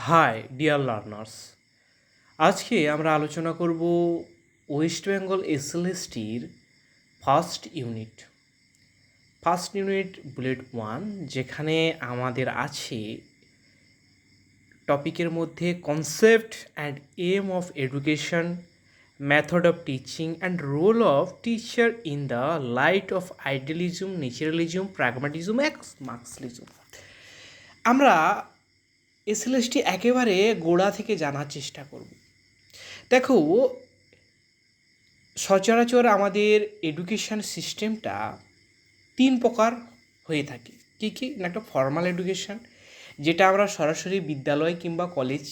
High dear learners, আজকে আমরা আলোচনা করব ওয়েস্ট বেঙ্গল এসএলএসটির ফার্স্ট ইউনিট বুলেট ওয়ান, যেখানে আমাদের আছে টপিকের মধ্যে concept and aim of education, method of teaching and role of teacher in the light of idealism, naturalism, pragmatism and Marxism. আমরা এসএলএসটি একেবারে গোড়া থেকে জানার চেষ্টা করব। দেখো, সচরাচর আমাদের এডুকেশান সিস্টেমটা তিন প্রকার হয়ে থাকে। কী কী না, একটা ফর্মাল এডুকেশান, যেটা আমরা সরাসরি বিদ্যালয় কিংবা কলেজ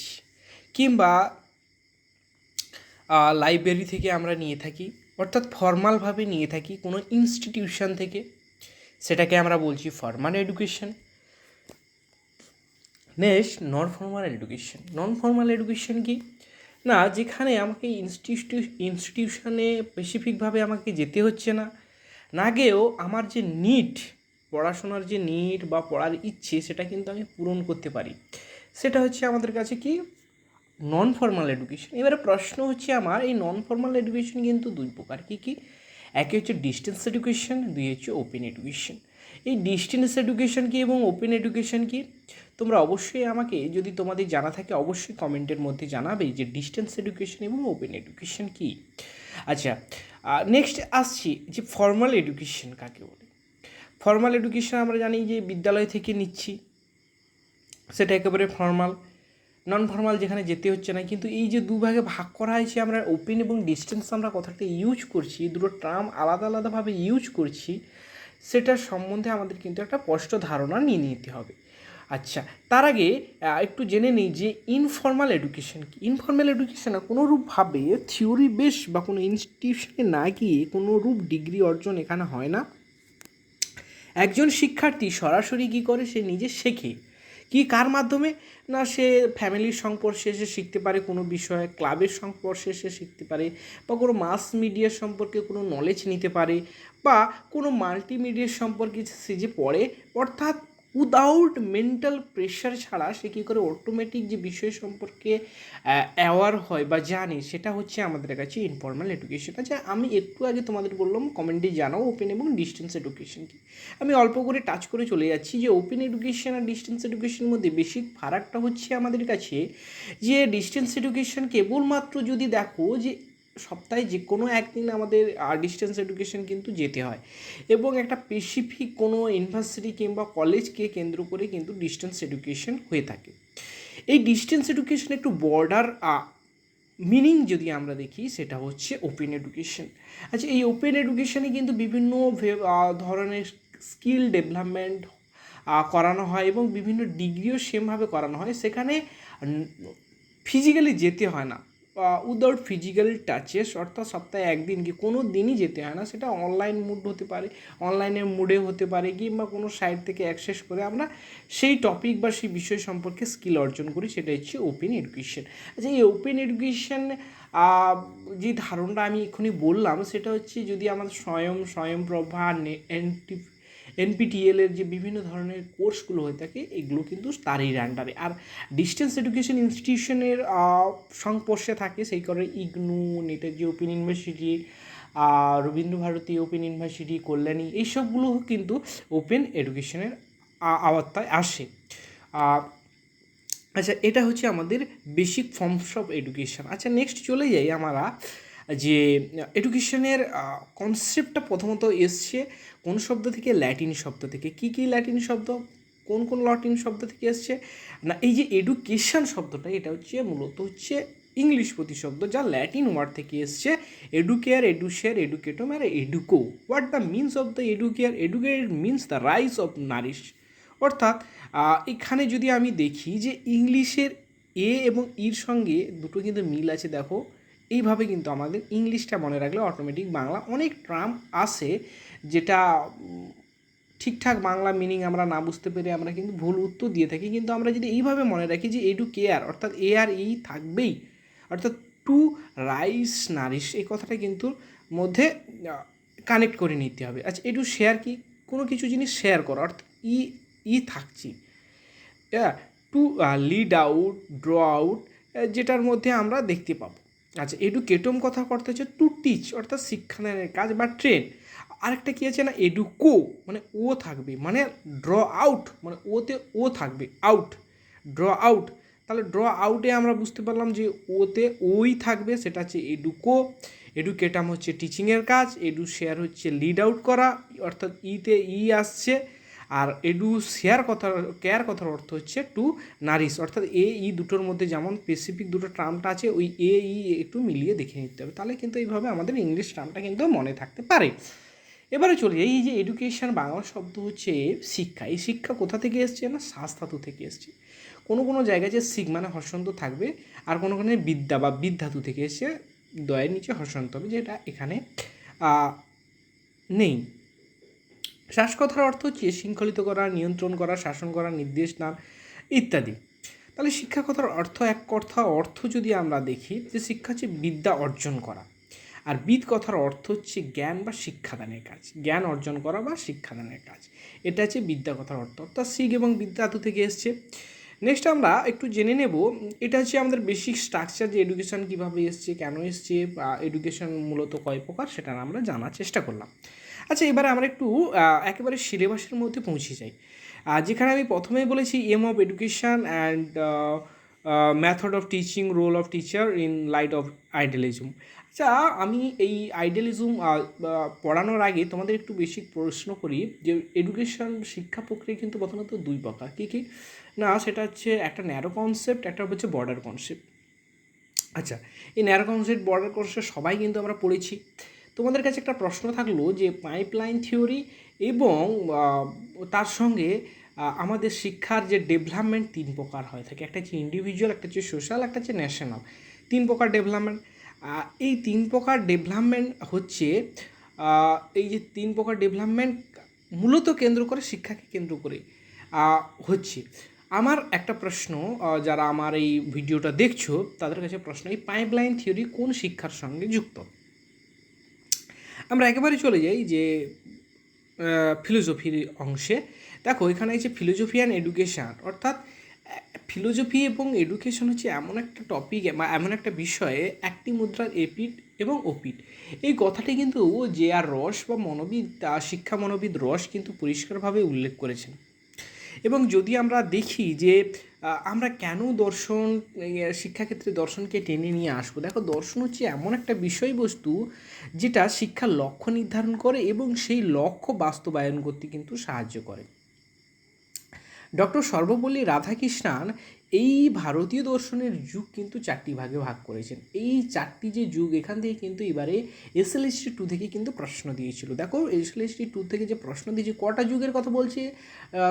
কিংবা লাইব্রেরি থেকে আমরা নিয়ে থাকি, অর্থাৎ ফর্মালভাবে নিয়ে থাকি কোনো ইনস্টিটিউশন থেকে, সেটাকে আমরা বলছি formal education. Next non formal education কি না, যেখানে আমাকে ইনস্টিটিউশনে স্পেসিফিকভাবে আমাকে যেতে হচ্ছে না, না গিয়েও আমার যে নিড, পড়াশোনার যে নিড বা পড়ার ইচ্ছে, সেটা কিন্তু আমি পূরণ করতে পারি। সেটা হচ্ছে আমাদের কাছে কি নন ফর্মাল এডুকেশন। এবারে প্রশ্ন হচ্ছে আমার, এই নন ফর্মাল এডুকেশন কিন্তু দুই প্রকার। কী কী? একে হচ্ছে ডিস্টেন্স এডুকেশন, দুই হচ্ছে ওপেন এডুকেশন। এই ডিস্টেন্স এডুকেশন কি এবং ওপেন এডুকেশন কি, তোমরা অবশ্যই আমাকে, যদি তোমাদের জানা থাকে, অবশ্যই কমেন্টের মধ্যে জানাবে যে ডিস্টেন্স এডুকেশন এবং ওপেন এডুকেশন কি। আচ্ছা, নেক্সট আসছি যে ফর্মাল এডুকেশন কাকে বলে। ফর্মাল এডুকেশন আমরা জানি যে বিদ্যালয় থেকে নিচ্ছি, সেটা একেবারে ফর্মাল। নন ফর্মাল যেখানে যেতে হচ্ছে না। কিন্তু এই যে দুভাগে ভাগ করা হয়েছে, আমরা ওপেন এবং ডিস্টেন্স আমরা কথাটা ইউজ করছি, দুটো টার্ম আলাদা আলাদাভাবে ইউজ করছি, সেটার সম্বন্ধে আমাদের কিন্তু একটা স্পষ্ট ধারণা নিয়ে নিতে হবে। আচ্ছা, তার আগে একটু জেনে নিই যে ইনফর্মাল এডুকেশন কি। ইনফর্মাল এডুকেশনে কোনোরূপভাবে থিওরি বেস বা কোনো ইনস্টিটিউশনে না গিয়ে কোনোরূপ ডিগ্রি অর্জন এখানে হয় না। একজন শিক্ষার্থী সরাসরি কী করে, সে নিজে শেখে। কি কার মাধ্যমে না, সে ফ্যামিলির সংস্পর্শে এসে শিখতে পারে কোনো বিষয়ে, ক্লাবের সংস্পর্শে এসে শিখতে পারে, বা কোনো মাস মিডিয়ার সম্পর্কে কোনো নলেজ নিতে পারে, বা কোনো মাল্টিমিডিয়ার সম্পর্কে সে যে পড়ে, অর্থাৎ উইদাউট মেন্টাল প্রেশার ছাড়া সে কী করে অটোমেটিক যে বিষয় সম্পর্কে অ্যাওয়ার হয় বা জানে, সেটা হচ্ছে আমাদের কাছে ইনফর্মাল এডুকেশন। আচ্ছা, আমি একটু আগে তোমাদের বললাম কমেন্টে জানাও ওপেন এবং ডিস্টেন্স এডুকেশন কি। আমি অল্প করে টাচ করে চলে যাচ্ছি যে ওপেন এডুকেশন আর ডিস্টেন্স এডুকেশনের মধ্যে বেসিক ফারাকটা হচ্ছে আমাদের কাছে যে ডিস্টেন্স এডুকেশন কেবলমাত্র যদি দেখো যে সপ্তাহে যে কোনো একদিন আমাদের ডিস্টেন্স এডুকেশন কিন্তু যেতে হয়, এবং একটা স্পেসিফিক কোনো ইউনিভার্সিটি কিংবা কলেজকে কেন্দ্র করে কিন্তু ডিস্টেন্স এডুকেশন হয়ে থাকে। এই ডিস্টেন্স এডুকেশন একটু বর্ডার মিনিং যদি আমরা দেখি, সেটা হচ্ছে ওপেন এডুকেশন। আচ্ছা, এই ওপেন এডুকেশনে কিন্তু বিভিন্ন ধরনের স্কিল ডেভেলপমেন্ট করানো হয় এবং বিভিন্ন ডিগ্রিও সেমভাবে করানো হয়। সেখানে ফিজিক্যালি যেতে হয় না, উইদাউট ফিজিক্যাল টাচেস, অর্থাৎ সপ্তাহে একদিন কি কোনো দিনই যেতে হয় না। সেটা অনলাইন মুড হতে পারে, অনলাইনের মুডে হতে পারে, কিংবা কোনো সাইট থেকে অ্যাক্সেস করে আমরা সেই টপিক বা সেই বিষয় সম্পর্কে স্কিল অর্জন করি। সেটা হচ্ছে ওপেন এডুকেশন। আচ্ছা, এই ওপেন এডুকেশন যে ধারণাটা আমি এক্ষুনি বললাম, সেটা হচ্ছে যদি আমাদের স্বয়ংপ্রভা, এনপিটিএলের যে বিভিন্ন ধরনের কোর্সগুলো হয়ে থাকে, এগুলো কিন্তু তারই আন্ডারে। আর ডিস্টেন্স এডুকেশন ইনস্টিটিউশনের সংস্পর্শে থাকে, সেই কারণে ইগনু, নেটের যে open university, Rabindra Bharati open university, Kalyani, এইসবগুলো কিন্তু ওপেন এডুকেশনের আওতায় আসে। আচ্ছা, এটা হচ্ছে আমাদের বেসিক ফর্মস অফ এডুকেশন। আচ্ছা, নেক্সট চলে যাই আমরা যে এডুকেশনের কনসেপ্টটা প্রথমত এসছে কোন শব্দ থেকে? ল্যাটিন শব্দ থেকে। কী কী ল্যাটিন শব্দ, কোন কোন ল্যাটিন শব্দ থেকে এসছে না, এই যে এডুকেশন শব্দটা, এটা হচ্ছে মূলত হচ্ছে ইংলিশ প্রতিশব্দ, যা ল্যাটিন ওয়ার্ড থেকে এসছে। এডুকেয়ার, এডুশেয়ার, এডুকেটম আর educo. What the means of the educare? Educare means the raise of nourish. অর্থাৎ এখানে যদি আমি দেখি যে ইংলিশের এ এবং ইর সঙ্গে দুটো কিন্তু মিল আছে। দেখো, এইভাবে কিন্তু আমাদের ইংলিশটা মনে রাখলে অটোমেটিক বাংলা অনেক টার্ম আসে, যেটা ঠিকঠাক বাংলা মিনিং আমরা না বুঝতে পেরে আমরা কিন্তু ভুল উত্তর দিয়ে থাকি। কিন্তু আমরা যদি এইভাবে মনে রাখি যে এডুকেয়ার, অর্থাৎ এ আর ই থাকবেই, অর্থাৎ টু রাইস নারিশ, এই কথাটা কিন্তু মধ্যে কানেক্ট করে নিতে হবে। আচ্ছা, এডু শেয়ার কি? কোনো কিছু জিনিস শেয়ার করো, অর্থাৎ ই থাকছি। To to lead out, draw out, যেটার মধ্যে আমরা দেখতে পাবো। আচ্ছা, এডুকেটম কথা করতে হচ্ছে টু টিচ, অর্থাৎ শিক্ষাদানের কাজ বা ট্রেন। আরেকটা কী আছে না, এডুকো মানে ও থাকবে, মানে ড্র আউট মানে ওতে ও থাকবে, আউট, ড্র আউট। তাহলে ড্র আউটে আমরা বুঝতে পারলাম যে ওতে ওই থাকবে, সেটা হচ্ছে এডুকো। এডুকেটাম হচ্ছে টিচিংয়ের কাজ, এডু শেয়ার হচ্ছে লিড আউট করা, অর্থাৎ ইতে ই আসছে। আর এডু শেয়ার কেয়ার কথার অর্থ হচ্ছে টু নারিশ, অর্থাৎ ই দুটোর মধ্যে যেমন স্পেসিফিক দুটো টার্মটা আছে, ওই ই একটু মিলিয়ে দেখে নিতে হবে, তাহলে কিন্তু এইভাবে আমাদের ইংলিশ টার্মটা কিন্তু মনে থাকতে পারে। এবারে চলে এই যে এডুকেশন বাংলা শব্দ হচ্ছে শিক্ষা। এই শিক্ষা কোথা থেকে এসছে না, শাস্ত্রাতু থেকে এসছে। কোনো জায়গায় যে শিখ মানে হর্ষন্ত থাকবে, আর কোনো বিদ্যা বা বিদ্যাতু থেকে এসে দয়ের নিচে হর্ষন্ত হবে, যেটা এখানে নেই। শ্বাস কথার অর্থ হচ্ছে শৃঙ্খলিত করা, নিয়ন্ত্রণ করা, শাসন করা, নির্দেশ দান ইত্যাদি। তাহলে শিক্ষা কথার অর্থ যদি আমরা দেখি, যে শিক্ষা হচ্ছে বিদ্যা অর্জন করা, আর বিদ কথার অর্থ হচ্ছে জ্ঞান বা শিক্ষাদানের কাজ, জ্ঞান অর্জন করা বা শিক্ষাদানের কাজ, এটা হচ্ছে বিদ্যা কথার অর্থ, অর্থাৎ শিখ এবং বিদ্যাতু থেকে এসছে। নেক্সট আমরা একটু জেনে নেব, এটা হচ্ছে আমাদের বেসিক স্ট্রাকচার, যে এডুকেশন কীভাবে এসছে, কেন এসছে, বা এডুকেশন মূলত কয় প্রকার, সেটা আমরা জানার চেষ্টা করলাম। আচ্ছা, এবারে আমরা একটু একেবারে সিলেবাসের মধ্যে পৌঁছে যাই, যেখানে আমি প্রথমেই বলেছি aim of education and method of teaching, role of teacher in light of idealism. আচ্ছা, আমি এই আইডিয়ালিজম পড়ানোর আগে তোমাদের একটু বেসিক প্রশ্ন করি, যে এডুকেশন শিক্ষা প্রক্রিয়া কিন্তু প্রথমত দুই প্রকার। কী কী না, সেটা হচ্ছে একটা ন্যারো কনসেপ্ট, একটা হচ্ছে বর্ডার কনসেপ্ট। আচ্ছা, এই ন্যারো কনসেপ্ট, বর্ডার কনসেপ্ট সবাই কিন্তু আমরা পড়েছি। তোমাদের কাছে একটা প্রশ্ন থাকলো যে পাইপলাইন থিওরি এবং তার সঙ্গে আমাদের শিক্ষার যে ডেভেলপমেন্ট তিন প্রকার হয়ে থাকে, একটা হচ্ছে ইন্ডিভিজুয়াল, একটা হচ্ছে সোশ্যাল, একটা হচ্ছে ন্যাশনাল। তিন প্রকার ডেভেলপমেন্ট। এই তিন প্রকার ডেভেলপমেন্ট হচ্ছে এই যে তিন প্রকার ডেভেলপমেন্ট মূলত কেন্দ্র করে, শিক্ষাকে কেন্দ্র করে হচ্ছে। আমার একটা প্রশ্ন, যারা আমার এই ভিডিওটা দেখছো তাদের কাছে প্রশ্ন, এই পাইপলাইন থিওরি কোন শিক্ষার সঙ্গে যুক্ত? আমরা একেবারে চলে যাই যে ফিলোজফির অংশে। দেখো, এখানে যে ফিলোজফি অ্যান্ড এডুকেশান, অর্থাৎ ফিলোজফি এবং এডুকেশন হচ্ছে এমন একটা টপিক বা এমন একটা বিষয়ে একটি মুদ্রার এপিঠ এবং ওপিঠ। এই কথাটি কিন্তু যে আর রস বা মনোবিদ, শিক্ষা মনোবিদ রস কিন্তু পরিষ্কারভাবে উল্লেখ করেছেন। এবং যদি আমরা দেখি যে আমরা কেন দর্শন, শিক্ষাক্ষেত্রে দর্শনকে টেনে নিয়ে আসবো, দেখো দর্শন হচ্ছে এমন একটা বিষয়বস্তু যেটা শিক্ষার লক্ষ্য নির্ধারণ করে এবং সেই লক্ষ্য বাস্তবায়ন করতে কিন্তু সাহায্য করে। ডক্টর সর্বপল্লী রাধাকৃষ্ণান এই ভারতীয় দর্শনের যুগ কিন্তু চারটি ভাগে ভাগ করেছেন। এই চারটি যে যুগ, এখান থেকে কিন্তু এবারে SLST 2 থেকে কিন্তু প্রশ্ন দিয়েছিল। দেখো SLST 2 থেকে যে প্রশ্ন দিয়েছে, কটা যুগের কথা বলছে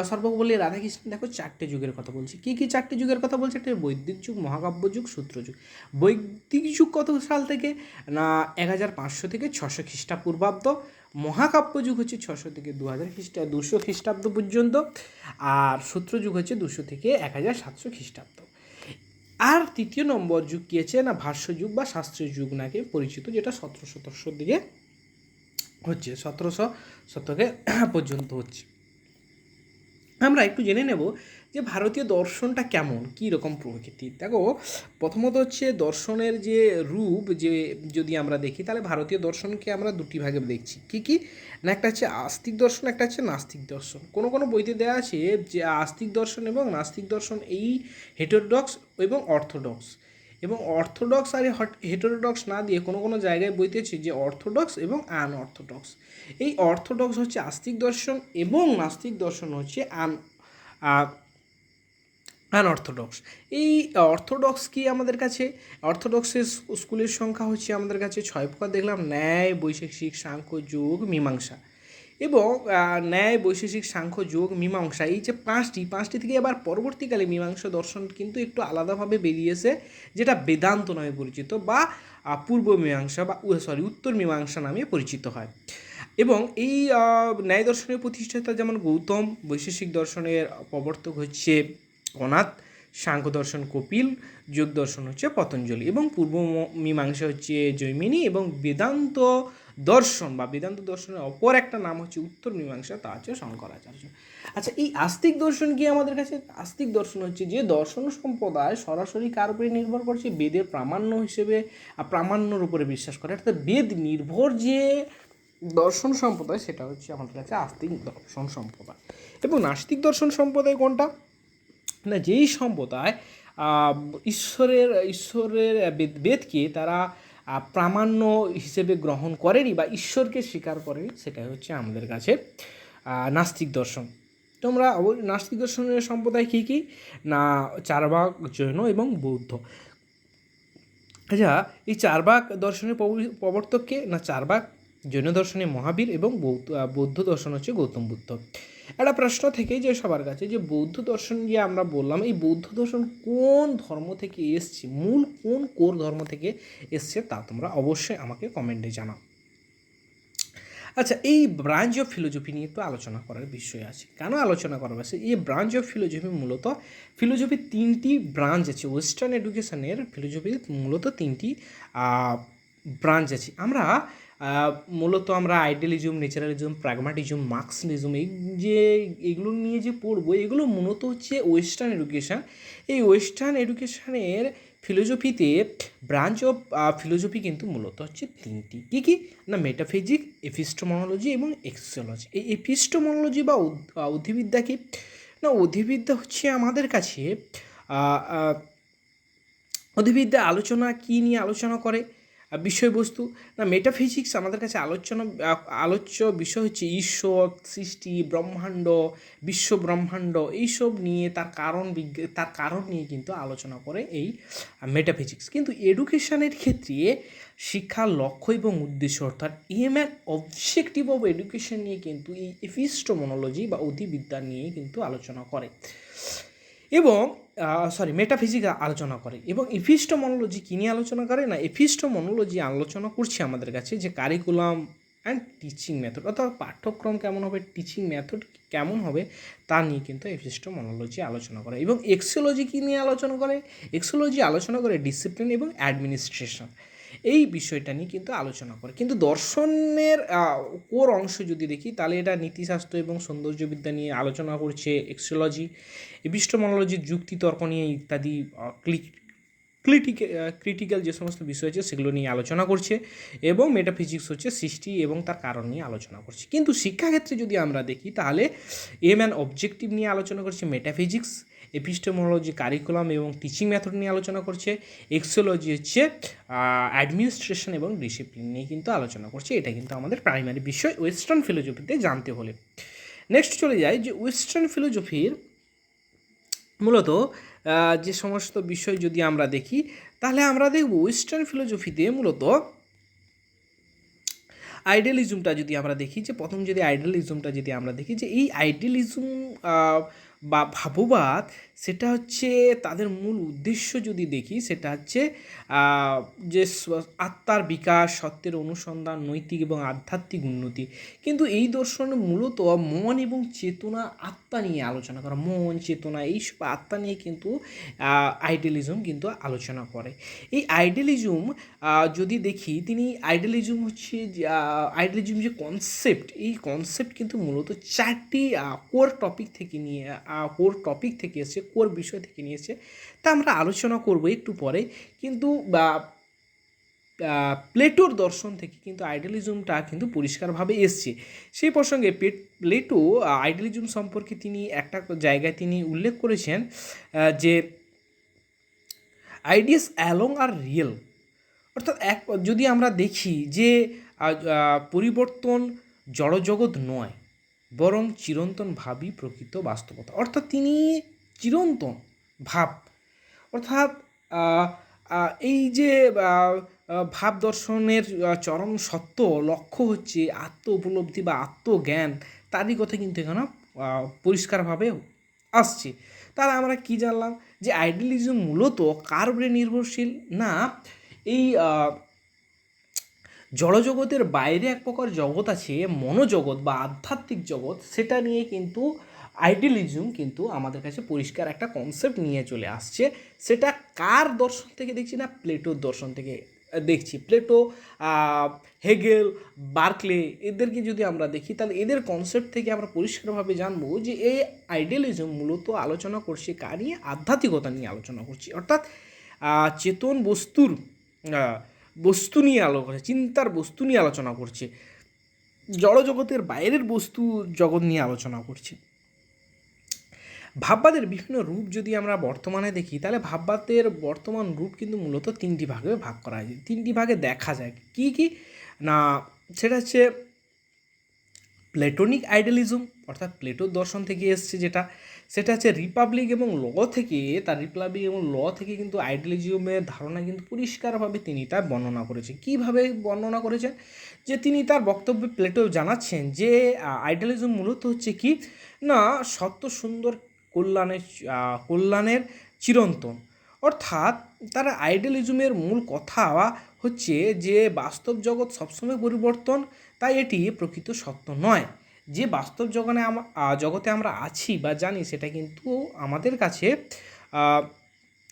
সর্বপল্লী রাধাকৃষ্ণন? দেখো চারটে যুগের কথা বলছে। কী কী চারটে যুগের কথা বলছে? একটা বৈদিক যুগ, মহাকাব্য যুগ, সূত্র যুগ। বৈদিক যুগ কত সাল থেকে না 1500 থেকে 600 খ্রিস্টপূর্বাব্দ। মহাকাব্য যুগ হচ্ছে 600 থেকে 200 খ্রিস্টাব্দ পর্যন্ত। আর সূত্র যুগ হচ্ছে 200 থেকে 1700 খ্রিস্টাব্দ। আর তৃতীয় নম্বর যুগ কী আছে না, ভাষ্য যুগ বা শাস্ত্রীয় যুগ নাকি পরিচিত, যেটা 1700 দিকে হচ্ছে, 1700 শতকে পর্যন্ত হচ্ছে। আমরা একটু জেনে নেব যে ভারতীয় দর্শনটা কেমন, কী রকম প্রকৃতির। দেখো, প্রথমত হচ্ছে দর্শনের যে রূপ, যে যদি আমরা দেখি তাহলে ভারতীয় দর্শনকে আমরা দুটি ভাগে দেখছি। কী কী না, একটা হচ্ছে আস্তিক দর্শন, একটা হচ্ছে নাস্তিক দর্শন। কোনো বইতে দেওয়া আছে যে আস্তিক দর্শন এবং নাস্তিক দর্শন এই হেটেরোডক্স এবং অর্থোডক্স, এবং অর্থোডক্স আর হেটেরোডক্স না দিয়ে কোনো জায়গায় বইতে আছে যে অর্থোডক্স এবং আনঅর্থোডক্স। এই অর্থোডক্স হচ্ছে আস্তিক দর্শন এবং নাস্তিক দর্শন হচ্ছে আনঅর্থোডক্স। এই অর্থোডক্স কি আমাদের কাছে, অর্থোডক্সের স্কুলের সংখ্যা হচ্ছে আমাদের কাছে 6 প্রকার দেখলাম: ন্যায়, বৈশেষিক, সাংখ্য, যোগ, মীমাংসা। এবং ন্যায়, বৈশেষিক, সাংখ্য, যোগ, মীমাংসা, এই যে পাঁচটি থেকে আবার পরবর্তীকালে মীমাংসা দর্শন কিন্তু একটু আলাদাভাবে বেরিয়েছে, যেটা বেদান্ত নামে পরিচিত, বা পূর্ব মীমাংসা বা উত্তর মীমাংসা নামে পরিচিত হয়। এবং এই ন্যায় দর্শনের প্রতিষ্ঠাতা যেমন গৌতম, বৈশেষিক দর্শনের প্রবর্তক হচ্ছে কনাদ, সাংখ্য দর্শন কপিল, যোগ দর্শন হচ্ছে পতঞ্জলি এবং পূর্ব মীমাংসা হচ্ছে জৈমিনী এবং বেদান্ত দর্শন বা বেদান্ত দর্শনের অপর একটা নাম হচ্ছে উত্তর মীমাংসা, তা হচ্ছে শঙ্করাচার্য। আচ্ছা, এই আস্তিক দর্শন কি আমাদের কাছে? আস্তিক দর্শন হচ্ছে যে দর্শন সম্প্রদায় সরাসরি কার উপরে নির্ভর করছে? বেদের প্রামাণ্য হিসেবে প্রামাণ্যর উপরে বিশ্বাস করে, অর্থাৎ বেদ নির্ভর যে দর্শন সম্প্রদায় সেটা হচ্ছে আমাদের কাছে আস্তিক দর্শন সম্প্রদায়। এবং নাস্তিক দর্শন সম্প্রদায় কোনটা না? যেই সম্প্রদায় ঈশ্বরের বেদকে তারা প্রামাণ্য হিসেবে গ্রহণ করেনি বা ঈশ্বরকে স্বীকার করেনি, সেটাই হচ্ছে আমাদের কাছে নাস্তিক দর্শন। তোমরা নাস্তিক দর্শনের সম্প্রদায় কী কী না? চারবাক, জৈন এবং বৌদ্ধ। আচ্ছা, এই চারবাক দর্শনের প্রবর্তককে না? চারবাক জৈন দর্শনে মহাবীর এবং বৌদ্ধ দর্শন হচ্ছে গৌতম বুদ্ধ। একটা প্রশ্ন থেকেই যে সবার কাছে, যে বৌদ্ধ দর্শন যে আমরা বললাম, এই বৌদ্ধ দর্শন কোন ধর্ম থেকে এসছে, মূল কোন কোর ধর্ম থেকে এসছে, তা তোমরা অবশ্যই আমাকে কমেন্টে জানাও। আচ্ছা, এই ব্রাঞ্চ অফ ফিলোজফি নিয়ে একটু আলোচনা করার বিষয় আছে। কেন আলোচনা করার আছে? এই ব্রাঞ্চ অফ ফিলোজফি মূলত ফিলোজফির তিনটি ব্রাঞ্চ আছে। ওয়েস্টার্ন এডুকেশনের ফিলোজফির মূলত তিনটি ব্রাঞ্চ আছে। আমরা মূলত আইডিয়ালিজম, ন্যাচারালিজম, প্র্যাগমাটিজম, মার্কসিজম, এই যে এগুলো নিয়ে যে পড়বো, এগুলো মূলত হচ্ছে ওয়েস্টার্ন এডুকেশান। এই ওয়েস্টার্ন এডুকেশানের ফিলোজফিতে ব্রাঞ্চ অফ ফিলোজফি কিন্তু মূলত হচ্ছে তিনটি। কী কী না? মেটাফিজিক, এপিস্টেমোলজি এবং এক্সিওলজি। এই এপিস্টেমোলজি বা অধিবিদ্যা কি না? অধিবিদ্যা হচ্ছে আমাদের কাছে অধিবিদ্যা আলোচনা কী নিয়ে আলোচনা করে? বিষয়বস্তু না? মেটাফিজিক্স আমাদের কাছে আলোচ্য বিষয় হচ্ছে ঈশ্বর, সৃষ্টি, ব্রহ্মাণ্ড, বিশ্ব ব্রহ্মাণ্ড, এইসব নিয়ে তার কারণ নিয়ে কিন্তু আলোচনা করে এই মেটাফিজিক্স। কিন্তু এডুকেশনের ক্ষেত্রে শিক্ষার লক্ষ্য এবং উদ্দেশ্য, অর্থাৎ aim and objective of education নিয়ে কিন্তু এই এপিস্টেমোলজি বা অধিবিদ্যা নিয়ে কিন্তু আলোচনা করে এবং মেটাফিজিক্স আলোচনা করে। এবং এপিস্টেমোলজি কী নিয়ে আলোচনা করে না? এপিস্টেমোলজি আলোচনা করছে আমাদের কাছে যে কারিকুলাম অ্যান্ড টিচিং মেথড, অর্থাৎ পাঠ্যক্রম কেমন হবে, টিচিং মেথড কেমন হবে, তা নিয়ে কিন্তু এপিস্টেমোলজি আলোচনা করে। এবং এক্সিওলজি কী নিয়ে আলোচনা করে? এক্সিওলজি আলোচনা করে ডিসিপ্লিন এবং অ্যাডমিনিস্ট্রেশন, এই বিষয়টা নিয়ে কিন্তু আলোচনা করে। কিন্তু দর্শনের কোর অংশ যদি দেখি, তাহলে এটা নীতিশাস্ত্র এবং সৌন্দর্যবিদ্যা নিয়ে আলোচনা করছে এক্সিওলজি। এপিস্টেমোলজির যুক্তি তর্ক নিয়ে ইত্যাদি ক্রিটিক্যাল যে সমস্ত বিষয় আছে সেগুলো নিয়ে আলোচনা করছে। এবং মেটাফিজিক্স হচ্ছে সৃষ্টি এবং তার কারণ নিয়ে আলোচনা করছে। কিন্তু শিক্ষাক্ষেত্রে যদি আমরা দেখি, তাহলে এম অ্যান্ড অবজেক্টিভ নিয়ে আলোচনা করছে মেটাফিজিক্স, এপিস্টেমোলজি কারিকুলাম এবং টিচিং মেথড নিয়ে আলোচনা করছে, এক্সিওলজি হচ্ছে অ্যাডমিনিস্ট্রেশন এবং ডিসিপ্লিন নিয়ে কিন্তু আলোচনা করছে। এটা কিন্তু আমাদের প্রাইমারি বিষয় ওয়েস্টার্ন ফিলোজফিতে জানতে হলে। নেক্সট চলে যায় যে ওয়েস্টার্ন ফিলোজফির মূলত যে সমস্ত বিষয় যদি আমরা দেখি, তাহলে আমরা দেখব ওয়েস্টার্ন ফিলোজফিতে মূলত আইডিয়ালিজমটা যদি আমরা দেখি, যে প্রথম যদি আইডিয়ালিজমটা যদি আমরা দেখি, যে এই আইডিয়ালিজম বা ভাববাদ, সেটা হচ্ছে তাদের মূল উদ্দেশ্য যদি দেখি, সেটা হচ্ছে যে আত্মার বিকাশ, সত্যের অনুসন্ধান, নৈতিক এবং আধ্যাত্মিক উন্নতি। কিন্তু এই দর্শনে মূলত মন এবং চেতনা, আত্মা নিয়ে আলোচনা করা, মন, চেতনা, এইসব আত্মা নিয়ে কিন্তু আইডিয়ালিজম কিন্তু আলোচনা করে। এই আইডিয়ালিজম যদি দেখি, তিনি আইডিয়ালিজম হচ্ছে আইডিয়ালিজম যে কনসেপ্ট, এই কনসেপ্ট কিন্তু মূলত চারটি কোর টপিক থেকে এসে, কোর বিষয় থেকে নিয়ে এসে, তা আমরা আলোচনা করব একটু পরে। কিন্তু প্লেটোর দর্শন থেকে কিন্তু আইডিয়ালিজমটা কিন্তু পরিষ্কারভাবে এসছে। সেই প্রসঙ্গে প্লেটো আইডিয়ালিজম সম্পর্কে তিনি একটা জায়গায় তিনি উল্লেখ করেছেন যে আইডিয়াস অ্যালং আর রিয়েল, অর্থাৎ যদি আমরা দেখি যে পরিবর্তন জড়জগৎ নয়, বরং চিরন্তন ভাবই প্রকৃত বাস্তবতা। অর্থাৎ তিনি চিরন্তন ভাব, অর্থাৎ এই যে ভাব দর্শনের চরম সত্য লক্ষ্য হচ্ছে আত্ম উপলব্ধি বা আত্মজ্ঞান, তারই কথা কিন্তু এখানে পরিষ্কারভাবে আসছে। তাহলে আমরা কি জানলাম? যে আইডিয়ালিজম মূলত কার উপরে নির্ভরশীল না? এই জড়জগতের বাইরে এক প্রকার জগৎ আছে, মনোজগৎ বা আধ্যাত্মিক জগৎ, সেটা নিয়ে কিন্তু আইডিয়ালিজম কিন্তু আমাদের কাছে পরিষ্কার একটা কনসেপ্ট নিয়ে চলে আসছে। সেটা কার দর্শন থেকে দেখছি না, প্লেটোর দর্শন থেকে দেখছি। প্লেটো, হেগেল, বার্কলে, এদেরকে যদি আমরা দেখি তাহলে এদের কনসেপ্ট থেকে আমরা পরিষ্কারভাবে জানবো যে এই আইডিয়ালিজম মূলত আলোচনা করছে কার নিয়ে, আধ্যাত্মিকতা নিয়ে আলোচনা করছি। অর্থাৎ চেতন বস্তু নিয়ে আলোচনা, চিন্তার বস্তু নিয়ে আলোচনা করছে, জড়জগতের বাইরের বস্তু জগৎ নিয়ে আলোচনা করছে। ভাববাদের বিভিন্ন রূপ যদি আমরা বর্তমানে দেখি তাহলে ভাববাদের বর্তমান রূপ কিন্তু মূলত তিনটি ভাগে ভাগ করা যায়, তিনটি ভাগে দেখা যায়। কি কি না, সেটা হচ্ছে প্লেটোনিক আইডিয়ালিজম, অর্থাৎ প্লেটোর দর্শন থেকে এসছে যেটা, সেটা হচ্ছে রিপাবলিক এবং ল থেকে, তার রিপাবলিক এবং ল থেকে কিন্তু আইডিয়ালিজমের ধারণা কিন্তু পরিষ্কারভাবে তিনি তার বর্ণনা করেছেন। কীভাবে বর্ণনা করেছেন, যে তিনি তার বক্তব্যে প্লেটো জানাচ্ছেন যে আইডিয়ালিজম মূলত হচ্ছে কি না, সত্য সুন্দর কল্যাণের চিরন্তন। অর্থাৎ তার আইডিয়ালিজমের মূল কথা হচ্ছে যে বাস্তব জগৎ সবসময় পরিবর্তন, তাই এটি প্রকৃত সত্য নয়। যে বাস্তব জগতে আমরা আছি বা জানি সেটা কিন্তু আমাদের কাছে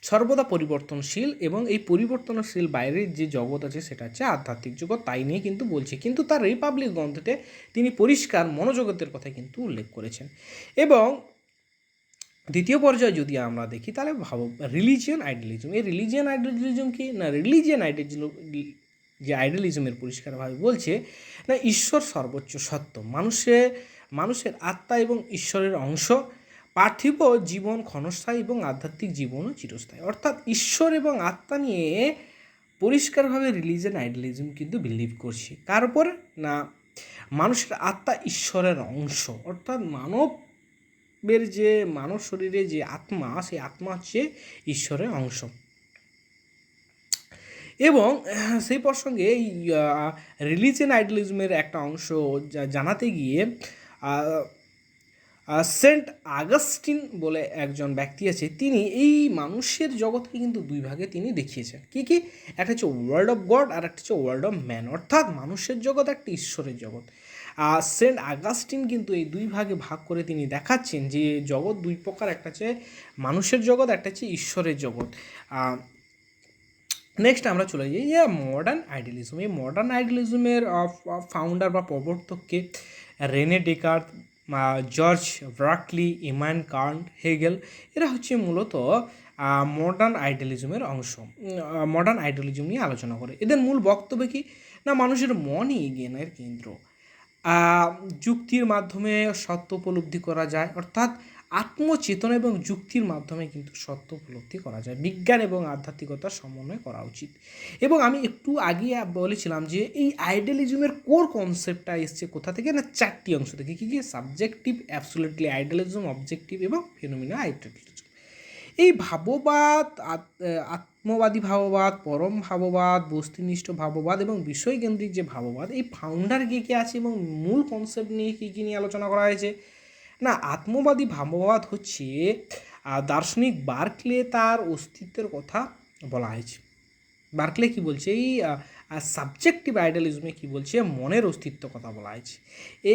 সর্বদা পরিবর্তনশীল, এবং এই পরিবর্তনশীল বাইরের যে জগৎ আছে সেটা হচ্ছে আধ্যাত্মিক জগৎ, তাই নিয়ে কিন্তু বলছে। কিন্তু তার রিপাবলিক গ্রন্থতে তিনি পরিষ্কার মনোজগতের কথা কিন্তু উল্লেখ করেছেন। এবং দ্বিতীয় পর্যায়ে যদি আমরা দেখি তাহলে রিলিজিয়ান আইডিয়ালিজম। এই রিলিজিয়ান আইডিয়ালিজম কি না, রিলিজিয়ান আইডিয়ালিজম যে আইডিয়ালিজমের পরিষ্কারভাবে বলছে না, ঈশ্বর সর্বোচ্চ সত্য, মানুষের আত্মা এবং ঈশ্বরের অংশ, পার্থিব জীবন ক্ষণস্থায়ী এবং আধ্যাত্মিক জীবনও চিরস্থায়ী। অর্থাৎ ঈশ্বর এবং আত্মা নিয়ে পরিষ্কারভাবে রিলিজিয়ান আইডিয়ালিজম কিন্তু বিলিভ করছে। কার উপর না, মানুষের আত্মা ঈশ্বরের অংশ, অর্থাৎ মানব শরীরে যে আত্মা, সেই আত্মা হচ্ছে ঈশ্বরের অংশ। এবং সেই প্রসঙ্গে এই রিলিজিয়ান আইডিয়ালিজমের একটা অংশ জানাতে গিয়ে সেন্ট আগাস্টিন বলে একজন ব্যক্তি আছে, তিনি এই মানুষের জগৎকে কিন্তু দুই ভাগে তিনি দেখিয়েছেন। কি কি, একটা হচ্ছে ওয়ার্ল্ড অফ গড আর একটা হচ্ছে ওয়ার্ল্ড অফ ম্যান, অর্থাৎ মানুষের জগৎ একটা ঈশ্বরের জগৎ। সেন্ট আগাস্টিন কিন্তু এই দুই ভাগে ভাগ করে তিনি দেখাচ্ছেন যে জগৎ দুই প্রকার, একটা হচ্ছে মানুষের জগৎ, একটা হচ্ছে ঈশ্বরের জগৎ। নেক্সট আমরা চলে যাই মডার্ন আইডিয়ালিজম। এই মডার্ন আইডিয়ালিজমের ফাউন্ডার বা প্রবর্তককে রেনে ডেকার্ত, জর্জ ব্রাকলি, ইমান কান্ট, হেগেল, এরা হচ্ছে মূলত মডার্ন আইডিয়ালিজমের অংশ। মডার্ন আইডিয়ালিজম নিয়ে আলোচনা করে। এদের মূল বক্তব্য কি না, মানুষের মনই জ্ঞানের কেন্দ্র, যুক্তির মাধ্যমে সত্য উপলব্ধি করা যায়, অর্থাৎ আত্মচেতনা এবং যুক্তির মাধ্যমে কিন্তু সত্য উপলব্ধি করা যায়, বিজ্ঞান এবং আধ্যাত্মিকতার সমন্বয় করা উচিত। এবং আমি একটু আগে বলেছিলাম যে এই আইডিয়ালিজমের কোর কনসেপ্টটা এসছে কোথা থেকে না, চারটি অংশ থেকে। কী কী, সাবজেক্টিভ, অ্যাবসোলিউটলি আইডিয়ালিজম, অবজেক্টিভ এবং ফিনোমিনা আইডিয়ালিজম। এই ভাববাদ, আত্মবাদী ভাববাদ, পরম ভাববাদ, বস্তুনিষ্ঠ ভাববাদ এবং বিষয়কেন্দ্রিক যে ভাববাদ, এই ফাউন্ডার কে আছে এবং মূল কনসেপ্ট নিয়ে কী নিয়ে আলোচনা করা হয়েছে না, আত্মবাদী ভাববাদ হচ্ছে দার্শনিক বার্কলে তার অস্তিত্বের কথা বলা হয়েছে। বার্কলে কি বলছে, এই সাবজেক্টিভ আইডিয়ালিজমে কি বলছে, মনের অস্তিত্ব কথা বলা হয়েছে।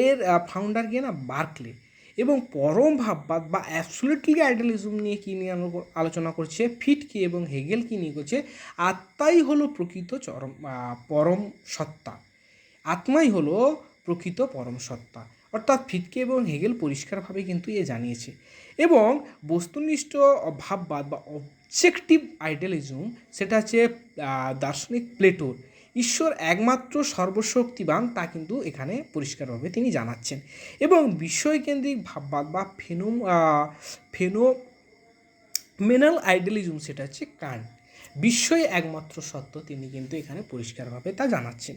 এর ফাউন্ডার কে না বার্কলে। এবং পরম ভাববাদ বা অ্যাবসোলিউটলি আইডিয়ালিজম নিয়ে কী নিয়ে আলোচনা করছে, ফিটকে এবং হেগেল কী নিয়ে করছে, আত্মাই হলো প্রকৃত পরম সত্তা, আত্মাই হলো প্রকৃত পরম সত্তা। অর্থাৎ ফিটকে এবং হেগেল পরিষ্কারভাবে কিন্তু জানিয়েছে। এবং বস্তুনিষ্ঠ ভাববাদ বা অবজেক্টিভ আইডিয়ালিজম, সেটা হচ্ছে দার্শনিক প্লেটোর, ঈশ্বর একমাত্র সর্বশক্তিবান, তা কিন্তু এখানে পরিষ্কারভাবে তিনি জানাচ্ছেন। এবং বিষয়কেন্দ্রিক ভাববাদ বা ফেনোমেনাল আইডিয়ালিজম, সেটা হচ্ছে কান্ট, বিশ্বই একমাত্র সত্য, তিনি কিন্তু এখানে পরিষ্কারভাবে তা জানাচ্ছেন।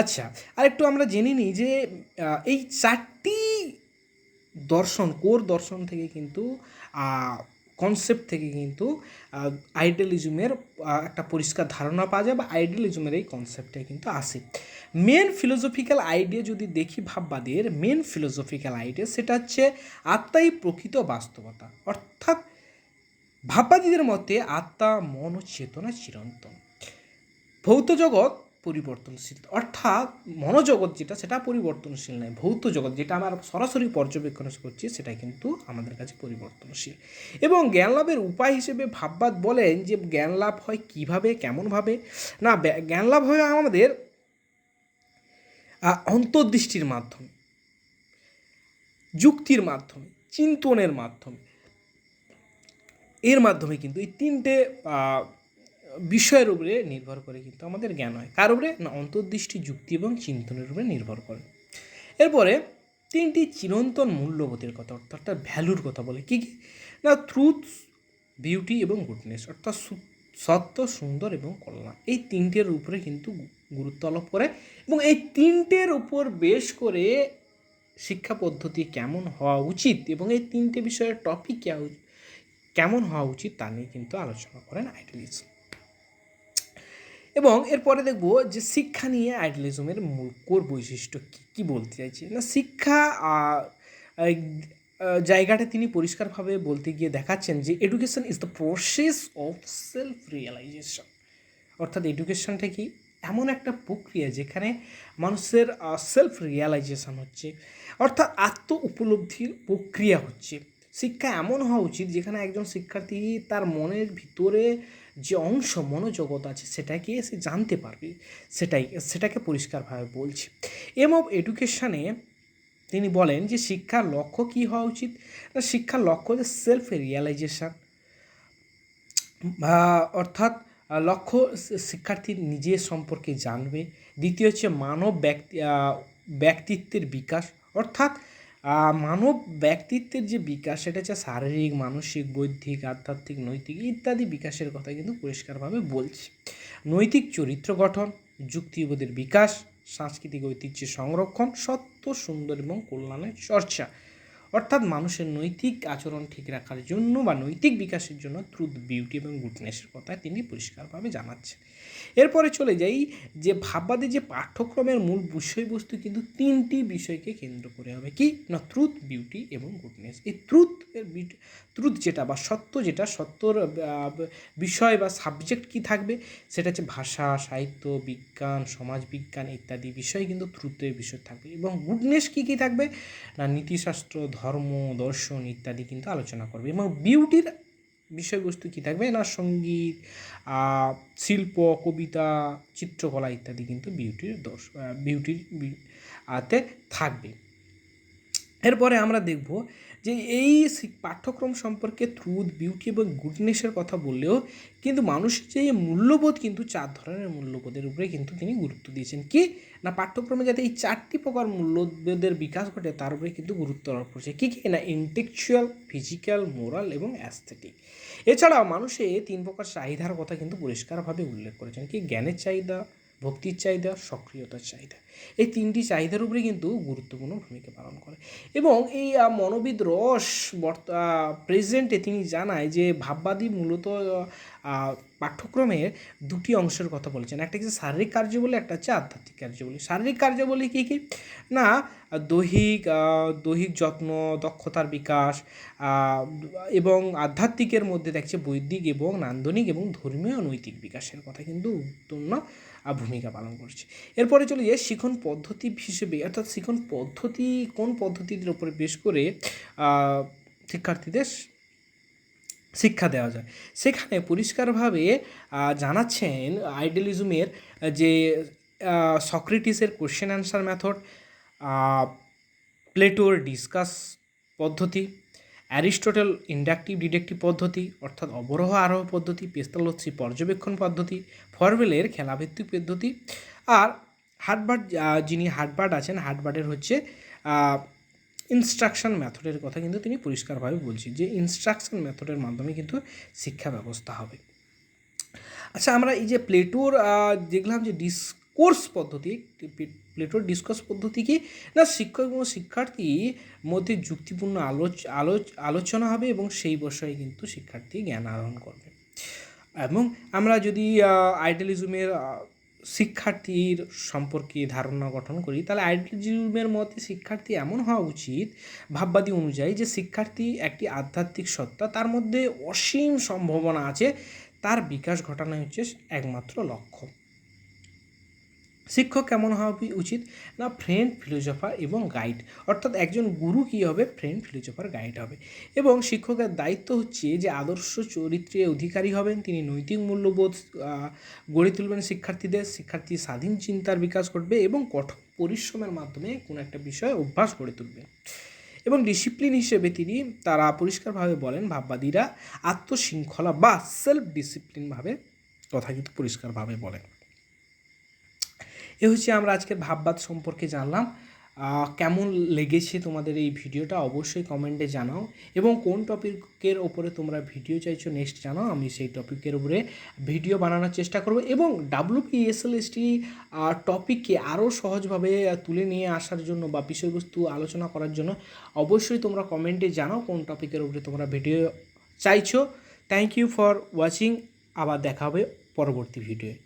আচ্ছা, আরেকটু আমরা জেনে নিই যে এই চারটি কোর দর্শন থেকে কিন্তু কনসেপ্ট থেকে কিন্তু আইডিয়ালিজমের একটা পরিষ্কার ধারণা পাওয়া যায়, বা আইডিয়ালিজমের এই কনসেপ্টে কিন্তু আসে। মেন ফিলোসফিক্যাল আইডিয়া যদি দেখি, ভাববাদের মেন ফিলোসফিক্যাল আইডিয়া, সেটা হচ্ছে আত্মাই প্রকৃত বাস্তবতা। অর্থাৎ ভাববাদীদের মতে আত্মা, মন ও চেতনা চিরন্তন। ভৌত জগৎ পরিবর্তনশীল, অর্থাৎ মনোজগৎ যেটা সেটা পরিবর্তনশীল নয়, ভৌত জগৎ যেটা আমরা সরাসরি পর্যবেক্ষণ করছি সেটাই কিন্তু আমাদের কাছে পরিবর্তনশীল। এবং জ্ঞান লাভের উপায় হিসেবে ভাববাদ বলেন যে জ্ঞান লাভ হয় কীভাবে, কেমনভাবে না, জ্ঞান লাভ হয় আমাদের অন্তর্দৃষ্টির মাধ্যমে, যুক্তির মাধ্যমে, চিন্তনের মাধ্যমে, এর মাধ্যমে কিন্তু এই তিনটে বিষয়ের উপরে নির্ভর করে কিন্তু আমাদের জ্ঞান হয়। কার উপরে না, অন্তর্দৃষ্টি, যুক্তি এবং চিন্তনের উপরে নির্ভর করে। এরপরে তিনটি চিরন্তন মূল্যবোধের কথা, অর্থাৎ ভ্যালুর কথা বলে। কী কী না, ট্রুথ, বিউটি এবং গুডনেস, অর্থাৎ সত্য, সুন্দর এবং কল্যাণ, এই তিনটের উপরে কিন্তু গুরুত্ব আরোপ করে। এবং এই তিনটের উপর বেশ করে শিক্ষা পদ্ধতি কেমন হওয়া উচিত এবং এই তিনটে বিষয়ের টপিক কেমন হওয়া উচিত তা নিয়ে কিন্তু আলোচনা করেন আইডিয়ালিজম। এবং এরপরে দেখব যে শিক্ষা নিয়ে আইডিয়ালিজমের মূল কোর বৈশিষ্ট্য কী বলতে চাইছে না, শিক্ষা জায়গাটা তিনি পরিষ্কারভাবে বলতে গিয়ে দেখাচ্ছেন যে education is the process of self realisation, অর্থাৎ এডুকেশনটা কি এমন একটা প্রক্রিয়া যেখানে মানুষের সেলফ রিয়েলাইজেশন হচ্ছে, অর্থাৎ আত্ম উপলব্ধির প্রক্রিয়া হচ্ছে। শিক্ষা এমন হওয়া উচিত যেখানে একজন শিক্ষার্থী তার মনের ভিতরে যে অংশ, মনোজগৎ আছে সেটাকে সে জানতে পারবে, সেটাকে পরিষ্কারভাবে বলছে। এম অফ এডুকেশানে তিনি বলেন যে শিক্ষার লক্ষ্য কী হওয়া উচিত না, শিক্ষার লক্ষ্য হচ্ছে সেলফ রিয়েলাইজেশান, অর্থাৎ লক্ষ্য শিক্ষার্থী নিজের সম্পর্কে জানবে। দ্বিতীয় হচ্ছে মানব ব্যক্তিত্বের বিকাশ, অর্থাৎ মানব ব্যক্তিত্বের যে বিকাশ সেটা হচ্ছে শারীরিক, মানসিক, বৌদ্ধিক, আধ্যাত্মিক, নৈতিক ইত্যাদি বিকাশের কথা কিন্তু পরিষ্কারভাবে বলছে। নৈতিক চরিত্র গঠন, যুক্তিবোধের বিকাশ, সাংস্কৃতিক ঐতিহ্যের সংরক্ষণ, সত্য, সুন্দর এবং কল্যাণের চর্চা, অর্থাৎ মানুষের নৈতিক আচরণ ঠিক রাখার জন্য বা নৈতিক বিকাশের জন্য ট্রুথ, বিউটি এবং গুডনেসের কথা তিনি পরিষ্কারভাবে জানাচ্ছেন। এরপরে চলে যাই যে ভাববাদী যে পাঠ্যক্রমের মূল বিষয়বস্তু কিন্তু তিনটি বিষয়কে কেন্দ্র করে হবে, কি না, ট্রুথ, বিউটি এবং গুডনেস। এই ট্রুথ যেটা বা সত্য, যেটা সত্যর বিষয় বা সাবজেক্ট কি থাকবে সেটা হচ্ছে ভাষা, সাহিত্য, বিজ্ঞান, সমাজবিজ্ঞান ইত্যাদি বিষয় কিন্তু ট্রুথের বিষয় থাকবে। এবং গুডনেস কী কী থাকবে না, নীতিশাস্ত্র, ধর্ম, দর্শন ইত্যাদি কিন্তু আলোচনা করবে। এবং বিউটির বিষয়বস্তু কী থাকবে না, সঙ্গীত, শিল্প, কবিতা, চিত্রকলা ইত্যাদি কিন্তু বিউটির তে থাকবে। এরপরে আমরা দেখব যে এই পাঠ্যক্রম সম্পর্কে ট্রুথ, বিউটি এবং গুডনেসের কথা বললেও কিন্তু মানুষের যে মূল্যবোধ কিন্তু 4 ধরনের মূল্যবোধের উপরে কিন্তু তিনি গুরুত্ব দিয়েছেন। কি না, পাঠ্যক্রমে যাতে এই 4টি প্রকার মূল্যবোধের বিকাশ ঘটে তার উপরে কিন্তু গুরুত্ব আরোপ করছে। কী কী না, ইন্টেলেকচুয়াল, ফিজিক্যাল, মোরাল এবং অ্যাস্থেটিক। এছাড়াও মানুষে 3 প্রকার চাহিদার কথা কিন্তু পরিষ্কারভাবে উল্লেখ করেছেন। কি, জ্ঞানের চাহিদা, ভক্তির চাহিদা, সক্রিয়তার চাহিদা। এই 3টি চাহিদার উপরে কিন্তু গুরুত্বপূর্ণ ভূমিকা পালন করে। এবং এই মনোবিদ রস প্রেজেন্টে তিনি জানায় যে ভাববাদী মূলত পাঠ্যক্রমের 2টি অংশের কথা বলেছেন। একটা হচ্ছে শারীরিক কার্যাবলী, একটা হচ্ছে আধ্যাত্মিক কার্যাবলী। শারীরিক কার্যাবলী কী কী না, দৈহিক যত্ন, দক্ষতার বিকাশ, এবং আধ্যাত্মিকের মধ্যে দেখছে বৈদিক এবং নান্দনিক এবং ধর্মীয় নৈতিক বিকাশের কথা কিন্তু গুরুত্বপূর্ণ ভূমিকা পালন করছে। এরপরে চলে যায় শিখন পদ্ধতি হিসেবে, অর্থাৎ শিখন পদ্ধতি কোন পদ্ধতির উপরে বেশ করে শিক্ষার্থীদের শিক্ষা দেওয়া যায়। সেখানে পরিষ্কারভাবে জানাচ্ছেন আইডিয়ালিজমের যে সক্রেটিসের কোশ্চেন অ্যান্সার মেথড, প্লেটোর ডিসকাস পদ্ধতি, অ্যারিস্টটল ইন্ডাকটিভ ডিডাকটিভ পদ্ধতি অর্থাৎ অবরোহ আরোহ পদ্ধতি, পেস্তালোচ্ছি পর্যবেক্ষণ পদ্ধতি, ফরওয়েলের খেলাভিত্তিক পদ্ধতি, আর হার্ভার্ড যিনি হার্ভার্ড আছেন, হার্ভার্ডের হচ্ছে ইনস্ট্রাকশন মেথডের কথা কিন্তু তিনি পরিষ্কারভাবে বলছেন যে ইনস্ট্রাকশন মেথডের মাধ্যমে কিন্তু শিক্ষা ব্যবস্থা হবে। আচ্ছা, আমরা এই যে প্লেটোর দেখলাম যে ডিসকোর্স পদ্ধতি, প্লেটোর ডিসকোর্স পদ্ধতি কি না, শিক্ষক এবং শিক্ষার্থীর মধ্যে যুক্তিপূর্ণ আলোচনা হবে এবং সেই বিষয়ে কিন্তু শিক্ষার্থী জ্ঞান আহরণ করবে। এবং আমরা যদি আইডিয়ালিজমের শিক্ষার্থীর সম্পর্কে ধারণা গঠন করি তাহলে আইডিয়ালিজমের মতে শিক্ষার্থী এমন হওয়া উচিত ভাববাদী অনুযায়ী যে শিক্ষার্থী একটি আধ্যাত্মিক সত্তা, তার মধ্যে অসীম সম্ভাবনা আছে, তার বিকাশ ঘটানো হচ্ছে একমাত্র লক্ষ্য। শিক্ষক কেমন হওয়া উচিত? না ফ্রেন্ড, ফিলোজফার এবং গাইড। অর্থাৎ একজন গুরু কী হবে? ফ্রেন্ড, ফিলোজফার, গাইড হবে। এবং শিক্ষকের দায়িত্ব হচ্ছে যে আদর্শ চরিত্রের অধিকারী হবেন, তিনি নৈতিক মূল্যবোধ গড়ে তুলবেন শিক্ষার্থীর স্বাধীন চিন্তার বিকাশ ঘটবে এবং কঠোর পরিশ্রমের মাধ্যমে কোনো একটা বিষয়ে অভ্যাস গড়ে তুলবেন। এবং ডিসিপ্লিন হিসেবে তারা পরিষ্কারভাবে বলেন, ভাববাদীরা আত্মশৃঙ্খলা বা সেলফ ডিসিপ্লিনভাবে কথা কিন্তু পরিষ্কারভাবে বলেন। এ হচ্ছে আমরা আজকের ভাববাদ সম্পর্কে জানলাম। কেমন লেগেছে তোমাদের এই ভিডিওটা অবশ্যই কমেন্টে জানাও, এবং কোন টপিকের ওপরে তোমরা ভিডিও চাইছো নেক্সট জানাও, আমি সেই টপিকের উপরে ভিডিও বানানোর চেষ্টা করব। এবং WPSL-ST টপিককে আরও সহজভাবে তুলে নিয়ে আসার জন্য বা বিষয়বস্তু আলোচনা করার জন্য অবশ্যই তোমরা কমেন্টে জানাও কোন টপিকের উপরে তোমরা ভিডিও চাইছো। Thank you for watching. আবার দেখা হবে পরবর্তী ভিডিওয়ে।